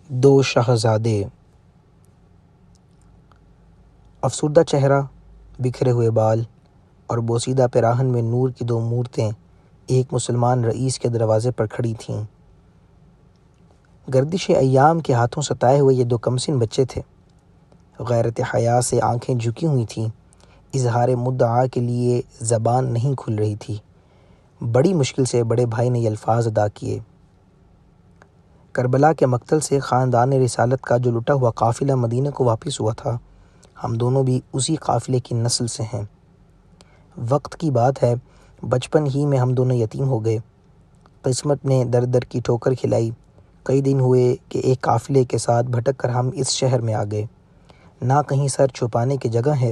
دو شہزادے۔ افسردہ چہرہ، بکھرے ہوئے بال اور بوسیدہ پیراہن میں نور کی دو مورتیں ایک مسلمان رئیس کے دروازے پر کھڑی تھیں۔ گردش ایام کے ہاتھوں ستائے ہوئے یہ دو کمسن بچے تھے۔ غیرت حیا سے آنکھیں جھکی ہوئی تھیں، اظہار مدعا کے لیے زبان نہیں کھل رہی تھی۔ بڑی مشکل سے بڑے بھائی نے یہ الفاظ ادا کیے: کربلا کے مقتل سے خاندان رسالت کا جو لٹا ہوا قافلہ مدینہ کو واپس ہوا تھا، ہم دونوں بھی اسی قافلے کی نسل سے ہیں۔ وقت کی بات ہے، بچپن ہی میں ہم دونوں یتیم ہو گئے۔ قسمت نے در در کی ٹھوکر کھلائی۔ کئی دن ہوئے کہ ایک قافلے کے ساتھ بھٹک کر ہم اس شہر میں آ گئے۔ نہ کہیں سر چھپانے کی جگہ ہے،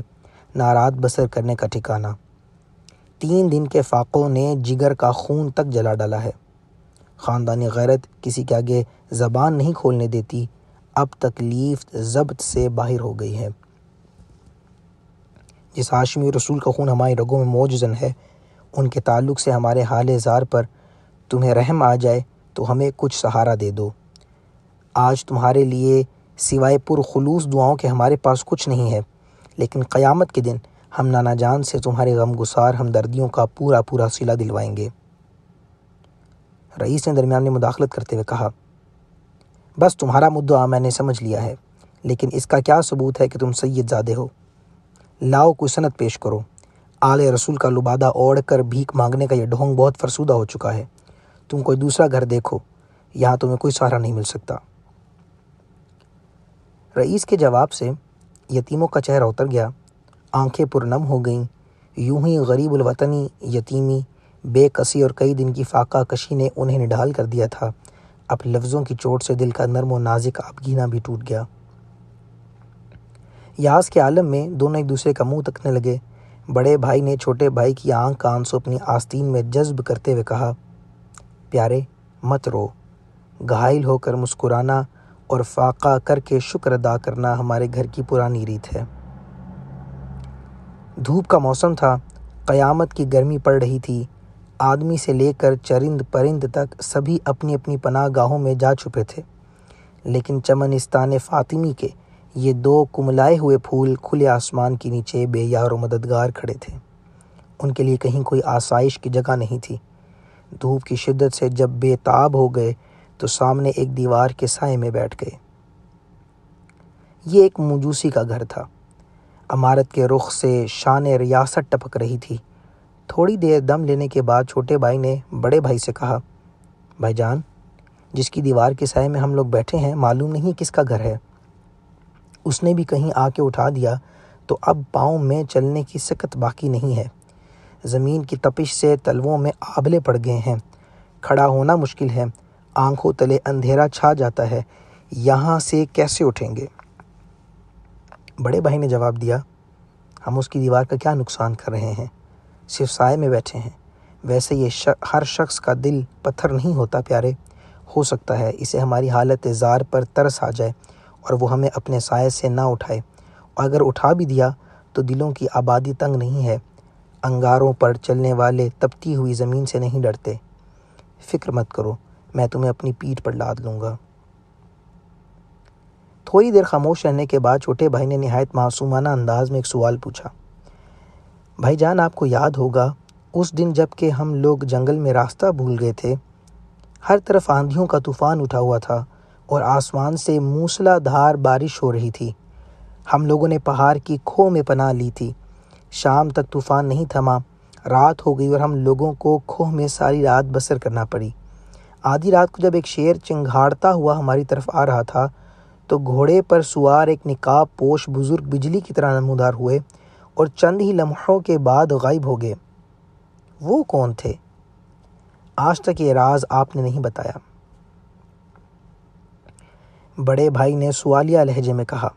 نہ رات بسر کرنے کا ٹھکانہ۔ 3 دن کے فاقوں نے جگر کا خون تک جلا ڈالا ہے۔ خاندانی غیرت کسی کے آگے زبان نہیں کھولنے دیتی، اب تکلیف ضبط سے باہر ہو گئی ہے۔ جس ہاشمی رسول کا خون ہماری رگوں میں موج زن ہے، ان کے تعلق سے ہمارے حال زار پر تمہیں رحم آ جائے تو ہمیں کچھ سہارا دے دو۔ آج تمہارے لیے سوائے پرخلوص دعاؤں کے ہمارے پاس کچھ نہیں ہے، لیکن قیامت کے دن ہم نانا جان سے تمہارے غمگسار ہمدردیوں کا پورا صلہ دلوائیں گے۔ رئیس نے درمیان میں مداخلت کرتے ہوئے کہا: بس تمہارا مدعا میں نے سمجھ لیا ہے، لیکن اس کا کیا ثبوت ہے کہ تم سید زادے ہو؟ لاؤ کوئی سند پیش کرو۔ آل رسول کا لبادہ اوڑھ کر بھیک مانگنے کا یہ ڈھونگ بہت فرسودہ ہو چکا ہے۔ تم کوئی دوسرا گھر دیکھو، یہاں تمہیں کوئی سہارا نہیں مل سکتا۔ رئیس کے جواب سے یتیموں کا چہرہ اتر گیا، آنکھیں پرنم ہو گئیں۔ یوں ہی غریب الوطنی، یتیمی، بے کسی اور کئی دن کی فاقہ کشی نے انہیں نڈھال کر دیا تھا۔ اب لفظوں کی چوٹ سے دل کا نرم و نازک آبگینہ بھی ٹوٹ گیا۔ یاس کے عالم میں دونوں ایک دوسرے کا منہ تکنے لگے۔ بڑے بھائی نے چھوٹے بھائی کی آنکھ کا آنسو اپنی آستین میں جذب کرتے ہوئے کہا: پیارے، مت رو۔ گھائل ہو کر مسکرانا اور فاقہ کر کے شکر ادا کرنا ہمارے گھر کی پرانی ریت ہے۔ دھوپ کا موسم تھا، قیامت کی گرمی پڑ رہی تھی۔ آدمی سے لے کر چرند پرند تک سبھی اپنی اپنی پناہ گاہوں میں جا چھپے تھے، لیکن چمنستان فاطمی کے یہ 2 کملائے ہوئے پھول کھلے آسمان کے نیچے بے یار و مددگار کھڑے تھے۔ ان کے لیے کہیں کوئی آسائش کی جگہ نہیں تھی۔ دھوپ کی شدت سے جب بے تاب ہو گئے تو سامنے ایک دیوار کے سائے میں بیٹھ گئے۔ یہ ایک موجوسی کا گھر تھا۔ عمارت کے رخ سے شان ریاست ٹپک رہی تھی۔ تھوڑی دیر دم لینے کے بعد چھوٹے بھائی نے بڑے بھائی سے کہا: بھائی جان، جس کی دیوار کے سائے میں ہم لوگ بیٹھے ہیں، معلوم نہیں کس کا گھر ہے۔ اس نے بھی کہیں آ کے اٹھا دیا تو اب پاؤں میں چلنے کی سکت باقی نہیں ہے۔ زمین کی تپش سے تلووں میں آبلے پڑ گئے ہیں، کھڑا ہونا مشکل ہے، آنکھوں تلے اندھیرا چھا جاتا ہے، یہاں سے کیسے اٹھیں گے؟ بڑے بھائی نے جواب دیا: ہم اس کی دیوار کا کیا نقصان کر رہے ہیں، صرف سائے میں بیٹھے ہیں۔ ویسے یہ ہر شخص کا دل پتھر نہیں ہوتا پیارے، ہو سکتا ہے اسے ہماری حالت زار پر ترس آ جائے اور وہ ہمیں اپنے سائے سے نہ اٹھائے، اور اگر اٹھا بھی دیا تو دلوں کی آبادی تنگ نہیں ہے، انگاروں پر چلنے والے تپتی ہوئی زمین سے نہیں ڈرتے۔ فکر مت کرو، میں تمہیں اپنی پیٹھ پر لاد لوں گا۔ تھوڑی دیر خاموش رہنے کے بعد چھوٹے بھائی نے نہایت معصومانہ انداز میں ایک سوال پوچھا: بھائی جان، آپ کو یاد ہوگا اس دن جب کہ ہم لوگ جنگل میں راستہ بھول گئے تھے، ہر طرف آندھیوں کا طوفان اٹھا ہوا تھا اور آسمان سے موسلا دھار بارش ہو رہی تھی۔ ہم لوگوں نے پہاڑ کی کھو میں پناہ لی تھی۔ شام تک طوفان نہیں تھما، رات ہو گئی اور ہم لوگوں کو کھو میں ساری رات بسر کرنا پڑی۔ آدھی رات کو جب ایک شیر چنگھاڑتا ہوا ہماری طرف آ رہا تھا تو گھوڑے پر سوار ایک نقاب پوش بزرگ بجلی کی طرح نمودار ہوئے اور چند ہی لمحوں کے بعد غائب ہو گئے۔ وہ کون تھے؟ آج تک یہ راز آپ نے نہیں بتایا۔ بڑے بھائی نے سوالیہ لہجے میں کہا: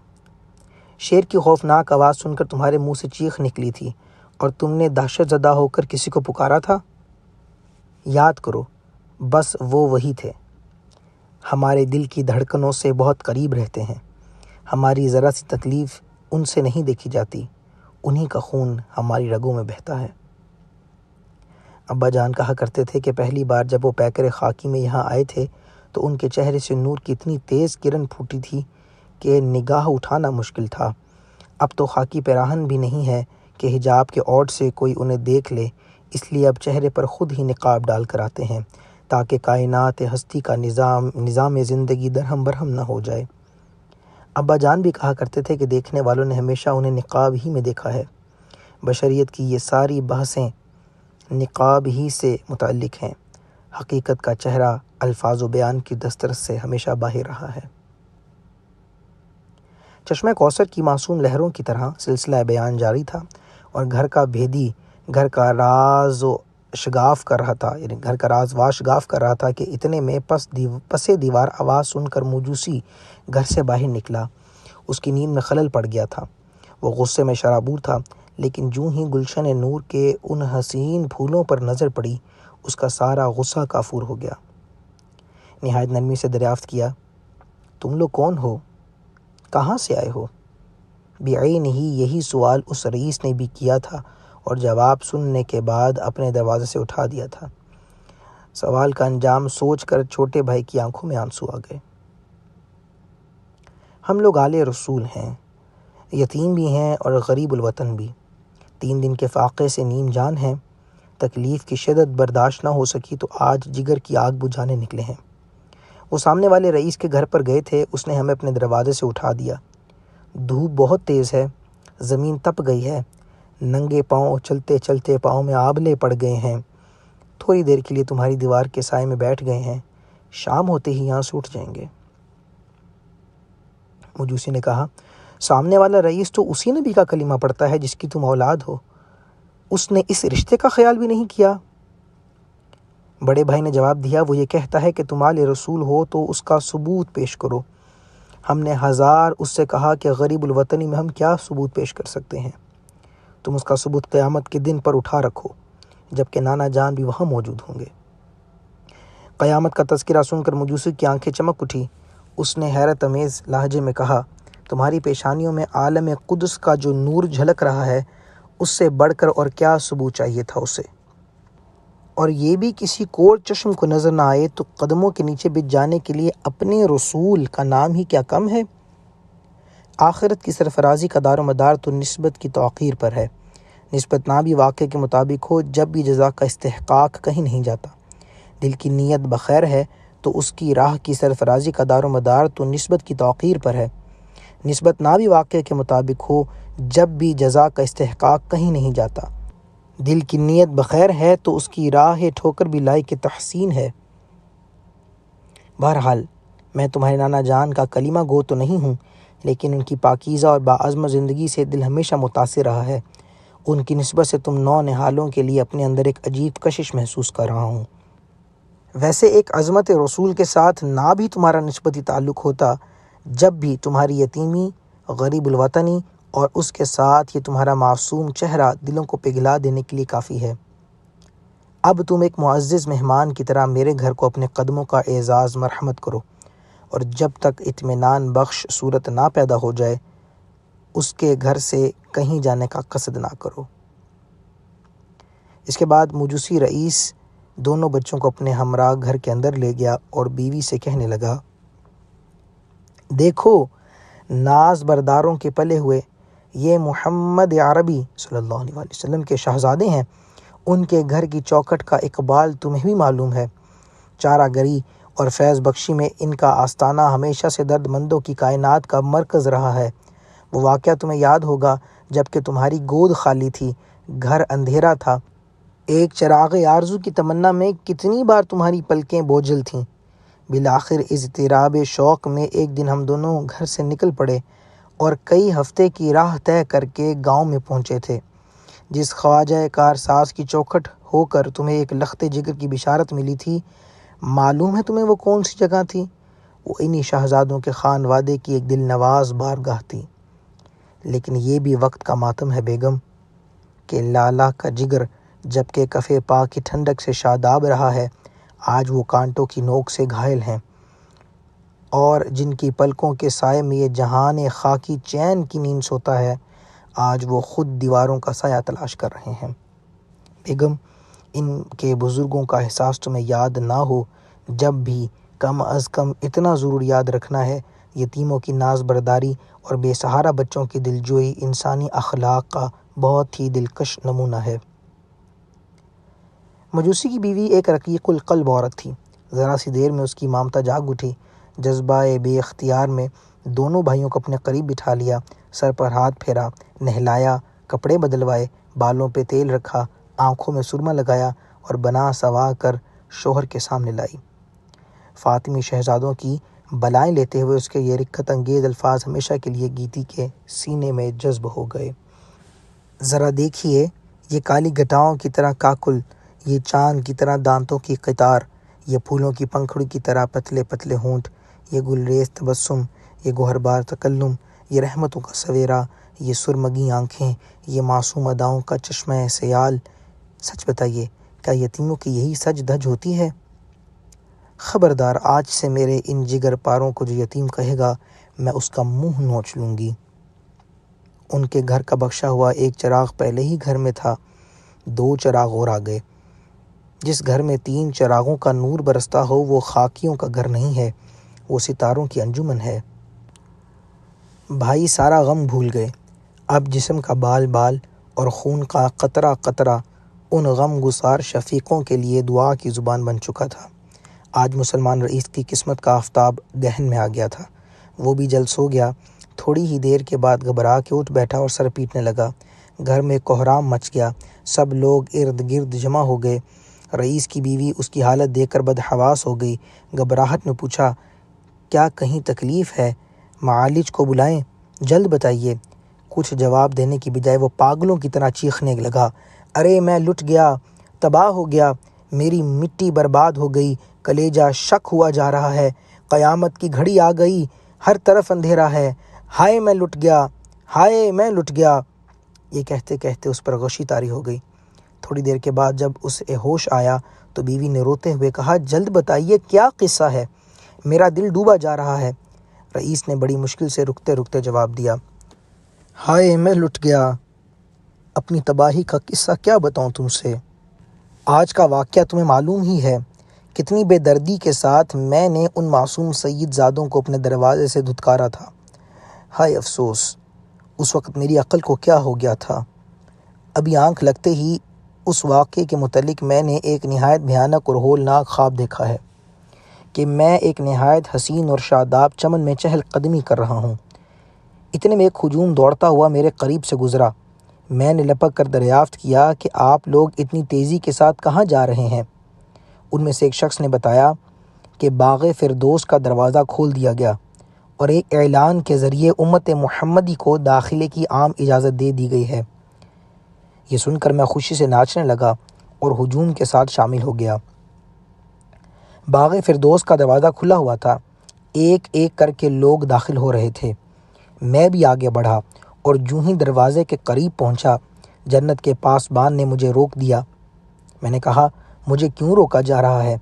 شیر کی خوفناک آواز سن کر تمہارے منہ سے چیخ نکلی تھی اور تم نے دہشت زدہ ہو کر کسی کو پکارا تھا۔ یاد کرو، بس وہ وہی تھے۔ ہمارے دل کی دھڑکنوں سے بہت قریب رہتے ہیں، ہماری ذرا سی تکلیف ان سے نہیں دیکھی جاتی، انہی کا خون ہماری رگوں میں بہتا ہے۔ ابا جان کہا کرتے تھے کہ پہلی بار جب وہ پیکر خاکی میں یہاں آئے تھے تو ان کے چہرے سے نور کی اتنی تیز کرن پھوٹی تھی کہ نگاہ اٹھانا مشکل تھا۔ اب تو خاکی پیراہن بھی نہیں ہے کہ حجاب کے اوٹ سے کوئی انہیں دیکھ لے، اس لیے اب چہرے پر خود ہی نقاب ڈال کر آتے ہیں تاکہ کائنات ہستی کا نظام زندگی درہم برہم نہ ہو جائے۔ ابا جان بھی کہا کرتے تھے کہ دیکھنے والوں نے ہمیشہ انہیں نقاب ہی میں دیکھا ہے۔ بشریت کی یہ ساری بحثیں نقاب ہی سے متعلق ہیں۔ حقیقت کا چہرہ الفاظ و بیان کی دسترس سے ہمیشہ باہر رہا ہے۔ چشمہ کوثر کی معصوم لہروں کی طرح سلسلہ بیان جاری تھا، اور گھر کا بھیدی گھر کا راز و شگاف کر رہا تھا، یعنی گھر کا راز واشگاف کر رہا تھا کہ اتنے میں پس دیوار آواز سن کر موجوسی گھر سے باہر نکلا۔ اس کی نیند میں خلل پڑ گیا تھا۔ وہ غصے میں شرابور تھا، لیکن جوں ہی گلشن نور کے ان حسین پھولوں پر نظر پڑی، اس کا سارا غصہ کافور ہو گیا۔ نہایت نرمی سے دریافت کیا، تم لوگ کون ہو؟ کہاں سے آئے ہو؟ بعین ہی یہی سوال اس رئیس نے بھی کیا تھا اور جواب سننے کے بعد اپنے دروازے سے اٹھا دیا تھا۔ سوال کا انجام سوچ کر چھوٹے بھائی کی آنکھوں میں آنسو آ گئے۔ ہم لوگ آل رسول ہیں، یتیم بھی ہیں اور غریب الوطن بھی۔ 3 دن کے فاقے سے نیم جان ہیں۔ تکلیف کی شدت برداشت نہ ہو سکی تو آج جگر کی آگ بجھانے نکلے ہیں۔ وہ سامنے والے رئیس کے گھر پر گئے تھے، اس نے ہمیں اپنے دروازے سے اٹھا دیا۔ دھوپ بہت تیز ہے، زمین تپ گئی ہے، ننگے پاؤں چلتے چلتے پاؤں میں آبلے پڑ گئے ہیں۔ تھوڑی دیر کے لیے تمہاری دیوار کے سائے میں بیٹھ گئے ہیں، شام ہوتے ہی یہاں سے اٹھ جائیں گے۔ موجوسی نے کہا، سامنے والا رئیس تو اسی نبی کا کلمہ پڑھتا ہے جس کی تم اولاد ہو، اس نے اس رشتے کا خیال بھی نہیں کیا۔ بڑے بھائی نے جواب دیا، وہ یہ کہتا ہے کہ تم آل رسول ہو تو اس کا ثبوت پیش کرو۔ ہم نے 1000 اس سے کہا کہ غریب الوطنی میں ہم کیا ثبوت پیش کر سکتے ہیں؟ تم اس کا ثبوت قیامت کے دن پر اٹھا رکھو، جبکہ نانا جان بھی وہاں موجود ہوں گے۔ قیامت کا تذکرہ سن کر موجوسی کی آنکھیں چمک اٹھی۔ اس نے حیرت امیز لہجے میں کہا، تمہاری پیشانیوں میں عالم قدس کا جو نور جھلک رہا ہے، اس سے بڑھ کر اور کیا ثبوت چاہیے تھا اسے؟ اور یہ بھی کسی کوڑ چشم کو نظر نہ آئے تو قدموں کے نیچے بچ جانے کے لیے اپنے رسول کا نام ہی کیا کم ہے؟ آخرت کی سرفرازی کا دار و مدار تو نسبت کی توقیر پر ہے۔ نسبت نہ بھی واقعے کے مطابق ہو، جب بھی جزا کا استحقاق کہیں نہیں جاتا۔ دل کی نیت بخیر ہے تو اس کی راہ کی سرفرازی کا دار و مدار تو نسبت کی توقیر پر ہے۔ نسبت نہ بھی واقعے کے مطابق ہو، جب بھی جزا کا استحقاق کہیں نہیں جاتا۔ دل کی نیت بخیر ہے تو اس کی راہ ٹھوکر بھی لائق تحسین ہے۔ بہرحال میں تمہارے نانا جان کا کلمہ گو تو نہیں ہوں، لیکن ان کی پاکیزہ اور باعزم زندگی سے دل ہمیشہ متاثر رہا ہے۔ ان کی نسبت سے تم نو نہالوں کے لیے اپنے اندر ایک عجیب کشش محسوس کر رہا ہوں۔ ویسے ایک عظمت رسول کے ساتھ نہ بھی تمہارا نسبتی تعلق ہوتا، جب بھی تمہاری یتیمی، غریب الوطنی اور اس کے ساتھ یہ تمہارا معصوم چہرہ دلوں کو پگھلا دینے کے لیے کافی ہے۔ اب تم ایک معزز مہمان کی طرح میرے گھر کو اپنے قدموں کا اعزاز مرحمت کرو، اور جب تک اطمینان بخش صورت نہ پیدا ہو جائے، اس کے گھر سے کہیں جانے کا قصد نہ کرو۔ اس کے بعد موجوسی رئیس دونوں بچوں کو اپنے ہمراہ گھر کے اندر لے گیا اور بیوی سے کہنے لگا، دیکھو ناز برداروں کے پلے ہوئے یہ محمد عربی صلی اللہ علیہ وسلم کے شہزادے ہیں۔ ان کے گھر کی چوکھٹ کا اقبال تمہیں بھی معلوم ہے۔ چارہ گری اور فیض بخشی میں ان کا آستانہ ہمیشہ سے درد مندوں کی کائنات کا مرکز رہا ہے۔ وہ واقعہ تمہیں یاد ہوگا جب کہ تمہاری گود خالی تھی، گھر اندھیرا تھا، ایک چراغ آرزو کی تمنا میں کتنی بار تمہاری پلکیں بوجھل تھیں۔ بالآخر اضطراب شوق میں ایک دن ہم دونوں گھر سے نکل پڑے اور کئی ہفتے کی راہ طے کر کے گاؤں میں پہنچے تھے۔ جس خواجہ کارساز کی چوکھٹ ہو کر تمہیں ایک لخت جگر کی بشارت ملی تھی، معلوم ہے تمہیں وہ کون سی جگہ تھی؟ وہ انہی شہزادوں کے خانوادے کی ایک دل نواز بارگاہ تھی۔ لیکن یہ بھی وقت کا ماتم ہے بیگم کہ لالا کا جگر جب کہ کف پاک کی ٹھنڈک سے شاداب رہا ہے، آج وہ کانٹوں کی نوک سے گھائل ہیں، اور جن کی پلکوں کے سائے میں یہ جہان خاکی چین کی نیند سوتا ہے، آج وہ خود دیواروں کا سایہ تلاش کر رہے ہیں۔ بیگم، ان کے بزرگوں کا احساس تمہیں یاد نہ ہو، جب بھی کم از کم اتنا ضرور یاد رکھنا ہے، یتیموں کی ناز برداری اور بے سہارا بچوں کی دلجوئی انسانی اخلاق کا بہت ہی دلکش نمونہ ہے۔ مجوسی کی بیوی ایک رقیق القلب عورت تھی۔ ذرا سی دیر میں اس کی مامتا جاگ اٹھی۔ جذبہ بے اختیار میں دونوں بھائیوں کو اپنے قریب بٹھا لیا، سر پر ہاتھ پھیرا، نہلایا، کپڑے بدلوائے، بالوں پہ تیل رکھا، آنکھوں میں سرما لگایا اور بنا سوا کر شوہر کے سامنے لائی۔ فاطمی شہزادوں کی بلائیں لیتے ہوئے اس کے یہ رقت انگیز الفاظ ہمیشہ کے لیے گیتی کے سینے میں جذب ہو گئے۔ ذرا دیکھیے، یہ کالی گھٹاؤں کی طرح کاکل، یہ چاند کی طرح دانتوں کی قطار، یہ پھولوں کی پنکھڑی کی طرح پتلے پتلے ہونٹ، یہ گلریز تبسم، یہ گوہربار تکلم، یہ رحمتوں کا سویرا، یہ سرمگی آنکھیں، یہ معصوم اداؤں کا چشمہ سیال۔ سچ بتائیے، کیا یتیموں کی یہی سج دھج ہوتی ہے؟ خبردار، آج سے میرے ان جگر پاروں کو جو یتیم کہے گا، میں اس کا منہ نوچ لوں گی۔ ان کے گھر کا بخشا ہوا ایک چراغ پہلے ہی گھر میں تھا، 2 چراغ اور آ گئے۔ جس گھر میں 3 چراغوں کا نور برستا ہو وہ خاکیوں کا گھر نہیں ہے، وہ ستاروں کی انجمن ہے۔ بھائی سارا غم بھول گئے، اب جسم کا بال بال اور خون کا قطرہ قطرہ ان غم گسار شفیقوں کے لیے دعا کی زبان بن چکا تھا۔ آج مسلمان رئیس کی قسمت کا آفتاب گہن میں آ گیا تھا، وہ بھی جلد سو گیا۔ تھوڑی ہی دیر کے بعد گھبرا کے اٹھ بیٹھا اور سر پیٹنے لگا۔ گھر میں کوہرام مچ گیا، سب لوگ ارد گرد جمع ہو گئے۔ رئیس کی بیوی اس کی حالت دیکھ کر بدحواس ہو گئی، گھبراہٹ میں پوچھا، کیا کہیں تکلیف ہے؟ معالج کو بلائیں، جلد بتائیے۔ کچھ جواب دینے کی بجائے وہ پاگلوں کی طرح چیخنے لگا، ارے میں لٹ گیا، تباہ ہو گیا، میری مٹی برباد ہو گئی، کلیجہ شک ہوا جا رہا ہے، قیامت کی گھڑی آ گئی، ہر طرف اندھیرا ہے، ہائے میں لٹ گیا، ہائے میں لٹ گیا۔ یہ کہتے کہتے اس پر غشی طاری ہو گئی۔ تھوڑی دیر کے بعد جب اسے ہوش آیا تو بیوی نے روتے ہوئے کہا، جلد بتائیے، کیا قصہ ہے؟ میرا دل ڈوبا جا رہا ہے۔ رئیس نے بڑی مشکل سے رکتے رکتے جواب دیا، ہائے میں لٹ گیا، اپنی تباہی کا قصہ کیا بتاؤں تم سے؟ آج کا واقعہ تمہیں معلوم ہی ہے، کتنی بے دردی کے ساتھ میں نے ان معصوم سید زادوں کو اپنے دروازے سے دھتکارا تھا۔ ہائے افسوس، اس وقت میری عقل کو کیا ہو گیا تھا۔ ابھی آنکھ لگتے ہی اس واقعے کے متعلق میں نے ایک نہایت بھیانک اور ہولناک خواب دیکھا ہے کہ میں ایک نہایت حسین اور شاداب چمن میں چہل قدمی کر رہا ہوں۔ اتنے میں ایک ہجوم دوڑتا ہوا میرے قریب سے گزرا۔ میں نے لپک کر دریافت کیا کہ آپ لوگ اتنی تیزی کے ساتھ کہاں جا رہے ہیں؟ ان میں سے ایک شخص نے بتایا کہ باغ فردوس کا دروازہ کھول دیا گیا اور ایک اعلان کے ذریعے امت محمدی کو داخلے کی عام اجازت دے دی گئی ہے۔ یہ سن کر میں خوشی سے ناچنے لگا اور ہجوم کے ساتھ شامل ہو گیا۔ باغ فردوس کا دروازہ کھلا ہوا تھا، ایک ایک کر کے لوگ داخل ہو رہے تھے۔ میں بھی آگے بڑھا اور جوں ہی دروازے کے قریب پہنچا، جنت کے پاسبان نے مجھے روک دیا۔ میں نے کہا، مجھے کیوں روکا جا رہا ہے؟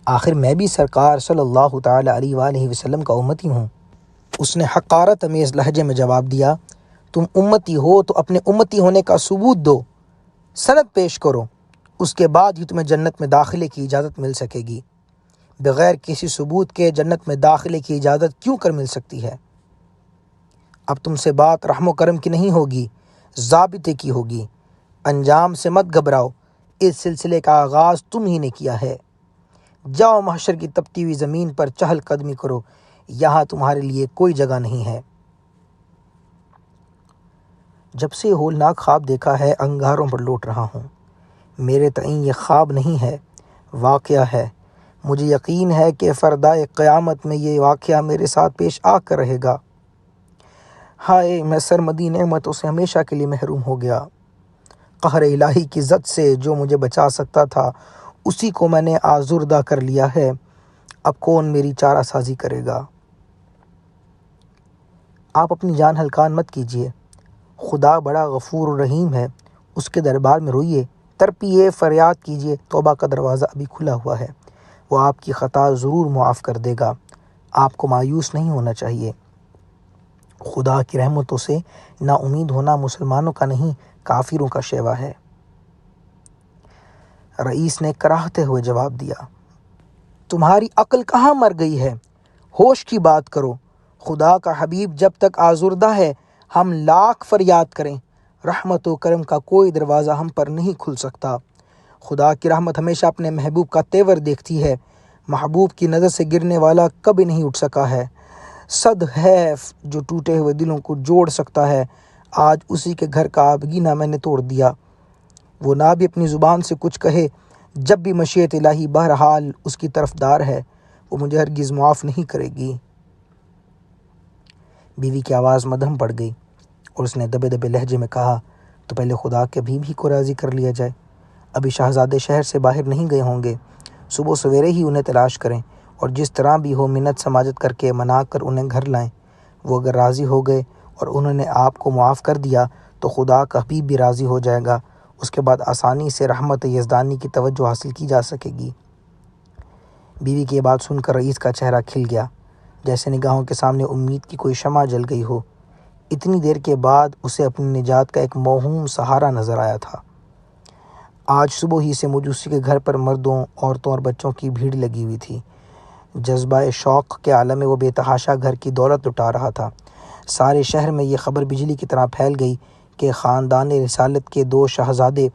آخر میں بھی سرکار صلی اللہ تعالیٰ علیہ وآلہ وسلم کا امتی ہوں۔ اس نے حقارت امیز لہجے میں جواب دیا، تم امتی ہو تو اپنے امتی ہونے کا ثبوت دو، سند پیش کرو، اس کے بعد ہی تمہیں جنت میں داخلے کی اجازت مل سکے گی۔ بغیر کسی ثبوت کے جنت میں داخلے کی اجازت کیوں کر مل سکتی ہے؟ اب تم سے بات رحم و کرم کی نہیں ہوگی، ضابطے کی ہوگی۔ انجام سے مت گھبراؤ، اس سلسلے کا آغاز تم ہی نے کیا ہے۔ جاؤ محشر کی تپتی ہوئی زمین پر چہل قدمی کرو، یہاں تمہارے لیے کوئی جگہ نہیں ہے۔ جب سے ہولناک خواب دیکھا ہے انگاروں پر لوٹ رہا ہوں۔ میرے تئیں یہ خواب نہیں ہے، واقعہ ہے۔ مجھے یقین ہے کہ فردائے قیامت میں یہ واقعہ میرے ساتھ پیش آ کر رہے گا۔ ہائے میں سرمدی نعمتوں سے ہمیشہ کے لیے محروم ہو گیا۔ قہر الہی کی زد سے جو مجھے بچا سکتا تھا اسی کو میں نے آزردہ کر لیا ہے، اب کون میری چارہ سازی کرے گا؟ آپ اپنی جان ہلکان مت کیجیے، خدا بڑا غفور و رحیم ہے، اس کے دربار میں روئیے، تڑپیے، فریاد کیجیے، توبہ کا دروازہ ابھی کھلا ہوا ہے، وہ آپ کی خطا ضرور معاف کر دے گا۔ آپ کو مایوس نہیں ہونا چاہیے۔ خدا کی رحمتوں سے نا امید ہونا مسلمانوں کا نہیں، کافروں کا شیوا ہے۔ رئیس نے کراہتے ہوئے جواب دیا، تمہاری عقل کہاں مر گئی ہے؟ ہوش کی بات کرو۔ خدا کا حبیب جب تک آزردہ ہے ہم لاکھ فریاد کریں، رحمت و کرم کا کوئی دروازہ ہم پر نہیں کھل سکتا۔ خدا کی رحمت ہمیشہ اپنے محبوب کا تیور دیکھتی ہے، محبوب کی نظر سے گرنے والا کبھی نہیں اٹھ سکا ہے۔ صد ہے جو ٹوٹے ہوئے دلوں کو جوڑ سکتا ہے، آج اسی کے گھر کا آبگینہ میں نے توڑ دیا۔ وہ نہ بھی اپنی زبان سے کچھ کہے، جب بھی مشیت الہی بہرحال اس کی طرفدار ہے، وہ مجھے ہرگز معاف نہیں کرے گی۔ بیوی کی آواز مدھم پڑ گئی اور اس نے دبے دبے لہجے میں کہا، تو پہلے خدا کے بیوی کو راضی کر لیا جائے۔ ابھی شہزادے شہر سے باہر نہیں گئے ہوں گے، صبح سویرے ہی انہیں تلاش کریں اور جس طرح بھی ہو منت سماجت کر کے منا کر انہیں گھر لائیں۔ وہ اگر راضی ہو گئے اور انہوں نے آپ کو معاف کر دیا تو خدا کا حبیب بھی راضی ہو جائے گا، اس کے بعد آسانی سے رحمت یزدانی کی توجہ حاصل کی جا سکے گی۔ بیوی کی یہ بات سن کر رئیس کا چہرہ کھل گیا، جیسے نگاہوں کے سامنے امید کی کوئی شمع جل گئی ہو۔ اتنی دیر کے بعد اسے اپنی نجات کا ایک موہوم سہارا نظر آیا تھا۔ آج صبح ہی سے مجوسی کے گھر پر مردوں، عورتوں اور بچوں کی بھیڑ لگی ہوئی تھی۔ جذبہ شوق کے عالم میں وہ بے تحاشا گھر کی دولت لٹا رہا تھا۔ سارے شہر میں یہ خبر بجلی کی طرح پھیل گئی کہ خاندان رسالت کے 2 شہزادے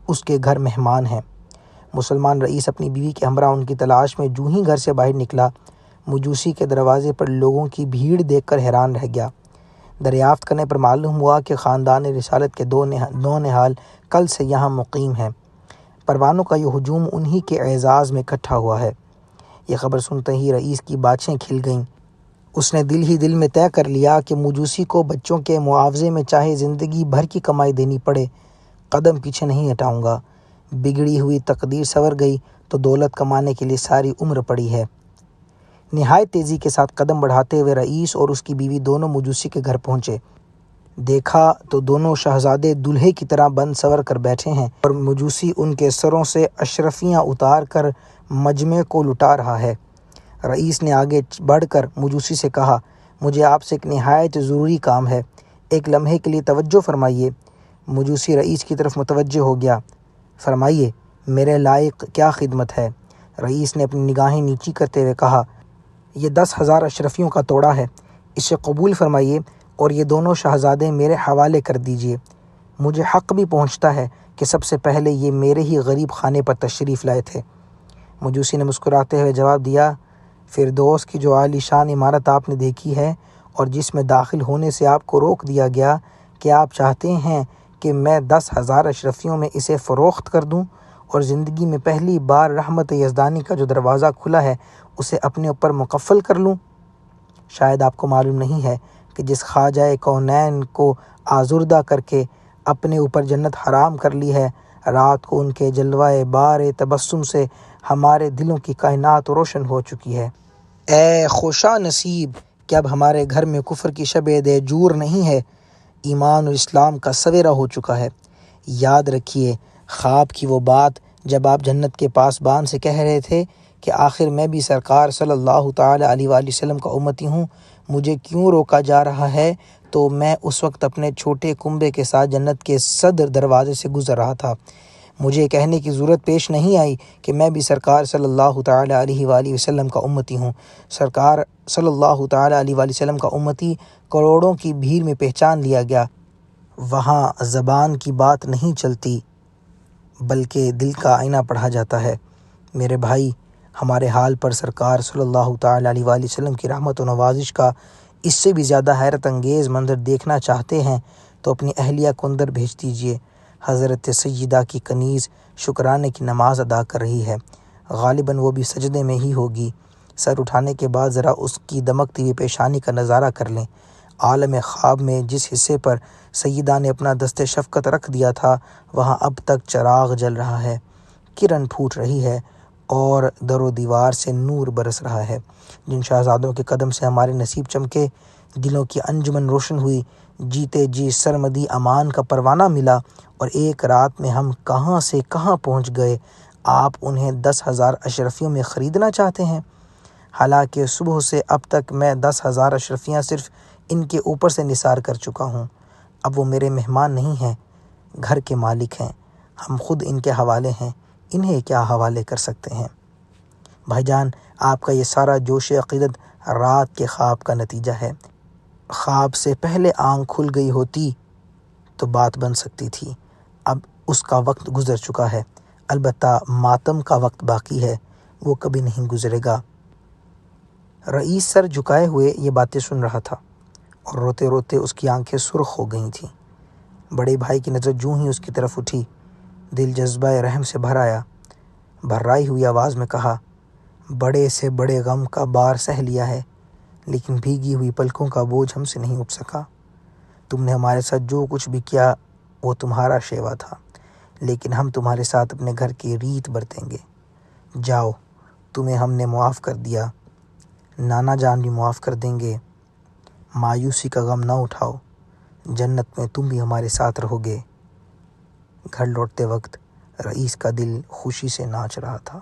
اس کے گھر مہمان ہیں۔ مسلمان رئیس اپنی بیوی کے ہمراہ ان کی تلاش میں جوں ہی گھر سے باہر نکلا، مجوسی کے دروازے پر لوگوں کی بھیڑ دیکھ کر حیران رہ گیا۔ دریافت کرنے پر معلوم ہوا کہ خاندان رسالت کے 2 نونہال کل سے یہاں مقیم ہیں۔ پروانوں کا یہ ہجوم انہی کے اعزاز میں اکٹھا ہوا ہے۔ یہ خبر سنتے ہی رئیس کی باچھیں کھل گئیں۔ اس نے دل ہی دل میں طے کر لیا کہ مجوسی کو بچوں کے معاوضے میں چاہے زندگی بھر کی کمائی دینی پڑے، قدم پیچھے نہیں ہٹاؤں گا۔ بگڑی ہوئی تقدیر سنور گئی تو دولت کمانے کے لیے ساری عمر پڑی ہے۔ نہایت تیزی کے ساتھ قدم بڑھاتے ہوئے رئیس اور اس کی بیوی دونوں مجوسی کے گھر پہنچے۔ دیکھا تو دونوں شہزادے دلہے کی طرح بن سور کر بیٹھے ہیں اور مجوسی ان کے سروں سے اشرفیاں اتار کر مجمع کو لٹا رہا ہے۔ رئیس نے آگے بڑھ کر مجوسی سے کہا، مجھے آپ سے ایک نہایت ضروری کام ہے، ایک لمحے کے لیے توجہ فرمائیے۔ مجوسی رئیس کی طرف متوجہ ہو گیا۔ فرمائیے، میرے لائق کیا خدمت ہے؟ رئیس نے اپنی نگاہیں نیچی کرتے ہوئے کہا، یہ 10,000 اشرفیوں کا توڑا ہے، اسے قبول فرمائیے اور یہ دونوں شہزادے میرے حوالے کر دیجیے۔ مجھے حق بھی پہنچتا ہے کہ سب سے پہلے یہ میرے ہی غریب خانے پر تشریف لائے تھے۔ مجوسی نے مسکراتے ہوئے جواب دیا، فردوس کی جو عالی شان عمارت آپ نے دیکھی ہے اور جس میں داخل ہونے سے آپ کو روک دیا گیا، کہ آپ چاہتے ہیں کہ میں 10,000 اشرفیوں میں اسے فروخت کر دوں اور زندگی میں پہلی بار رحمت یزدانی کا جو دروازہ کھلا ہے اسے اپنے اوپر مکفل کر لوں؟ شاید آپ کو معلوم نہیں ہے کہ جس خواجہ کونین کو آزردہ کر کے اپنے اوپر جنت حرام کر لی ہے، رات کو ان کے جلوہ بار تبسم سے ہمارے دلوں کی کائنات روشن ہو چکی ہے۔ اے خوشا نصیب کہ اب ہمارے گھر میں کفر کی شب دیجور نہیں ہے، ایمان و اسلام کا سویرا ہو چکا ہے۔ یاد رکھیے خواب کی وہ بات جب آپ جنت کے پاسبان سے کہہ رہے تھے کہ آخر میں بھی سرکار صلی اللہ تعالی علیہ وآلہ وسلم کا امتی ہوں، مجھے کیوں روکا جا رہا ہے؟ تو میں اس وقت اپنے چھوٹے کنبے کے ساتھ جنت کے صدر دروازے سے گزر رہا تھا۔ مجھے کہنے کی ضرورت پیش نہیں آئی کہ میں بھی سرکار صلی اللہ تعالی علیہ وآلہ وسلم کا امتی ہوں۔ سرکار صلی اللہ تعالی علیہ وآلہ وسلم کا امتی کروڑوں کی بھیڑ میں پہچان لیا گیا۔ وہاں زبان کی بات نہیں چلتی بلکہ دل کا آئینہ پڑھا جاتا ہے۔ میرے بھائی، ہمارے حال پر سرکار صلی اللہ تعالی علیہ وآلہ وسلم کی رحمت و نوازش کا اس سے بھی زیادہ حیرت انگیز منظر دیکھنا چاہتے ہیں تو اپنی اہلیہ کو اندر بھیج دیجیے۔ حضرت سیدہ کی کنیز شکرانے کی نماز ادا کر رہی ہے، غالباً وہ بھی سجدے میں ہی ہوگی۔ سر اٹھانے کے بعد ذرا اس کی دمکتی ہوئی پیشانی کا نظارہ کر لیں۔ عالم خواب میں جس حصے پر سیدہ نے اپنا دست شفقت رکھ دیا تھا وہاں اب تک چراغ جل رہا ہے، کرن پھوٹ رہی ہے اور در و دیوار سے نور برس رہا ہے۔ جن شہزادوں کے قدم سے ہمارے نصیب چمکے، دلوں کی انجمن روشن ہوئی، جیتے جی سرمدی امان کا پروانہ ملا اور ایک رات میں ہم کہاں سے کہاں پہنچ گئے، آپ انہیں 10,000 اشرفیوں میں خریدنا چاہتے ہیں؟ حالانکہ صبح سے اب تک میں 10,000 اشرفیاں صرف ان کے اوپر سے نثار کر چکا ہوں۔ اب وہ میرے مہمان نہیں ہیں، گھر کے مالک ہیں، ہم خود ان کے حوالے ہیں، انہیں کیا حوالے کر سکتے ہیں؟ بھائی جان، آپ کا یہ سارا جوش عقیدت رات کے خواب کا نتیجہ ہے۔ خواب سے پہلے آنکھ کھل گئی ہوتی تو بات بن سکتی تھی، اب اس کا وقت گزر چکا ہے۔ البتہ ماتم کا وقت باقی ہے، وہ کبھی نہیں گزرے گا۔ رئیس سر جھکائے ہوئے یہ باتیں سن رہا تھا اور روتے روتے اس کی آنکھیں سرخ ہو گئی تھیں۔ بڑے بھائی کی نظر جوں ہی اس کی طرف اٹھی، دل جذبہ رحم سے بھر آیا۔ بھرائی ہوئی آواز میں کہا، بڑے سے بڑے غم کا بار سہ لیا ہے، لیکن بھیگی ہوئی پلکوں کا بوجھ ہم سے نہیں اٹھ سکا۔ تم نے ہمارے ساتھ جو کچھ بھی کیا وہ تمہارا شیوا تھا، لیکن ہم تمہارے ساتھ اپنے گھر کی ریت برتیں گے۔ جاؤ، تمہیں ہم نے معاف کر دیا، نانا جان بھی معاف کر دیں گے۔ مایوسی کا غم نہ اٹھاؤ، جنت میں تم بھی ہمارے ساتھ رہو گے۔ گھر لوٹتے وقت رئیس کا دل خوشی سے ناچ رہا تھا۔